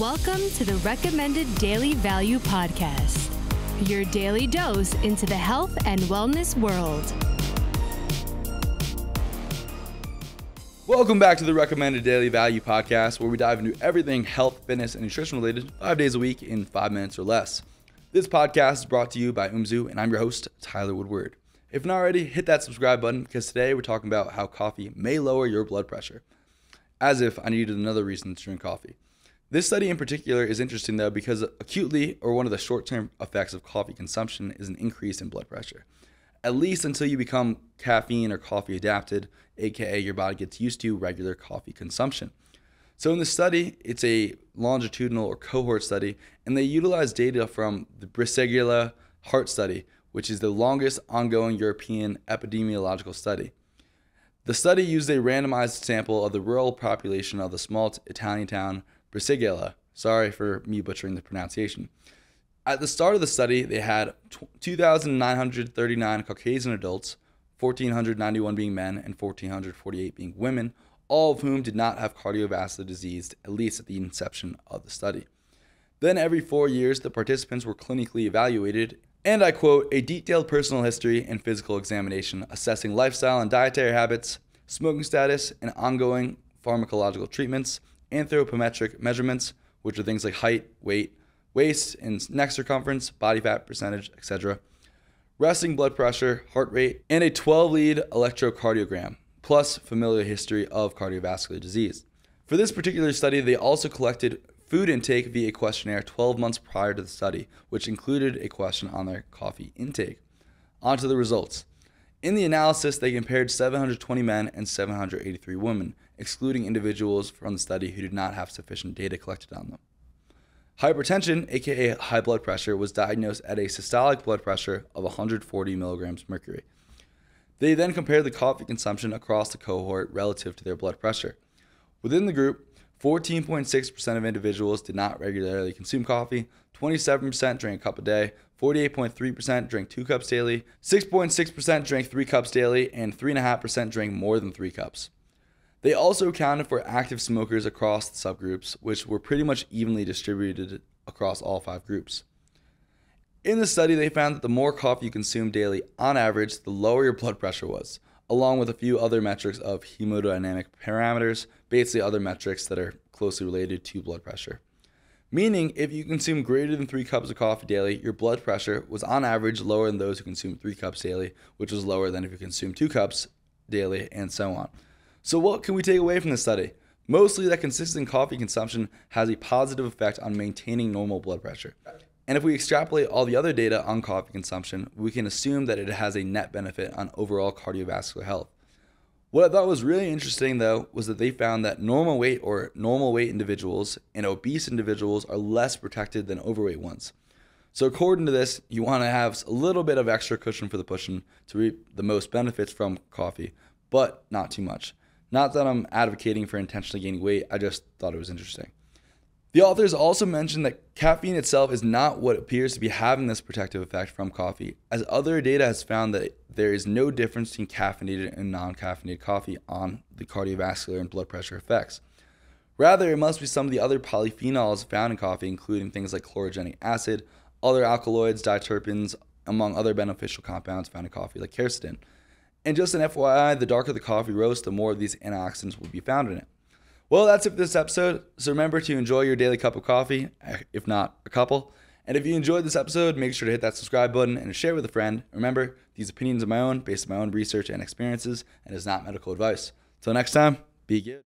Welcome to the Recommended Daily Value Podcast, your daily dose into the health and wellness world. Welcome back to the Recommended Daily Value Podcast, where we dive into everything health, fitness, and nutrition related 5 days a week in 5 minutes or less. This podcast is brought to you by Umzu, and I'm your host, Tyler Woodward. If not already, hit that subscribe button, because today we're talking about how coffee may lower your blood pressure. As if I needed another reason to drink coffee. This study in particular is interesting though because acutely, or one of the short-term effects of coffee consumption, is an increase in blood pressure. At least until you become caffeine or coffee adapted, aka your body gets used to regular coffee consumption. So in the study, it's a longitudinal or cohort study, and they utilize data from the Brasilia heart study, which is the longest ongoing European epidemiological study. The study used a randomized sample of the rural population of the small Italian town Brasilia. Sorry for me butchering the pronunciation. At the start of the study, they had 2,939 Caucasian adults, 1,491 being men and 1,448 being women, all of whom did not have cardiovascular disease, at least at the inception of the study. Then every 4 years, the participants were clinically evaluated, and I quote, a detailed personal history and physical examination assessing lifestyle and dietary habits, smoking status, and ongoing pharmacological treatments, anthropometric measurements, which are things like height, weight, waist and neck circumference, body fat percentage, etc., resting blood pressure, heart rate, and a 12-lead electrocardiogram, plus familial history of cardiovascular disease. For this particular study, they also collected food intake via a questionnaire 12 months prior to the study, which included a question on their coffee intake. On to the results. In the analysis, they compared 720 men and 783 women, excluding individuals from the study who did not have sufficient data collected on them. Hypertension, aka high blood pressure, was diagnosed at a systolic blood pressure of 140 milligrams mercury. They then compared the coffee consumption across the cohort relative to their blood pressure. Within the group, 14.6% of individuals did not regularly consume coffee, 27% drank a cup a day, 48.3% drank 2 cups daily, 6.6% drank 3 cups daily, and 3.5% drank more than 3 cups. They also accounted for active smokers across the subgroups, which were pretty much evenly distributed across all 5 groups. In the study, they found that the more coffee you consumed daily, on average, the lower your blood pressure was, along with a few other metrics of hemodynamic parameters, basically other metrics that are closely related to blood pressure. Meaning, if you consume greater than 3 cups of coffee daily, your blood pressure was on average lower than those who consume 3 cups daily, which was lower than if you consume 2 cups daily, and so on. So what can we take away from this study? Mostly that consistent coffee consumption has a positive effect on maintaining normal blood pressure. And if we extrapolate all the other data on coffee consumption, we can assume that it has a net benefit on overall cardiovascular health. What I thought was really interesting, though, was that they found that normal weight individuals and obese individuals are less protected than overweight ones. So according to this, you want to have a little bit of extra cushion for the pushing to reap the most benefits from coffee, but not too much. Not that I'm advocating for intentionally gaining weight, I just thought it was interesting. The authors also mentioned that caffeine itself is not what appears to be having this protective effect from coffee, as other data has found that there is no difference between caffeinated and non-caffeinated coffee on the cardiovascular and blood pressure effects. Rather, it must be some of the other polyphenols found in coffee, including things like chlorogenic acid, other alkaloids, diterpenes, among other beneficial compounds found in coffee like quercetin. And just an FYI, the darker the coffee roast, the more of these antioxidants will be found in it. Well, that's it for this episode. So remember to enjoy your daily cup of coffee, if not a couple. And if you enjoyed this episode, make sure to hit that subscribe button and share with a friend. Remember, these opinions are my own, based on my own research and experiences, and is not medical advice. Till next time, be good.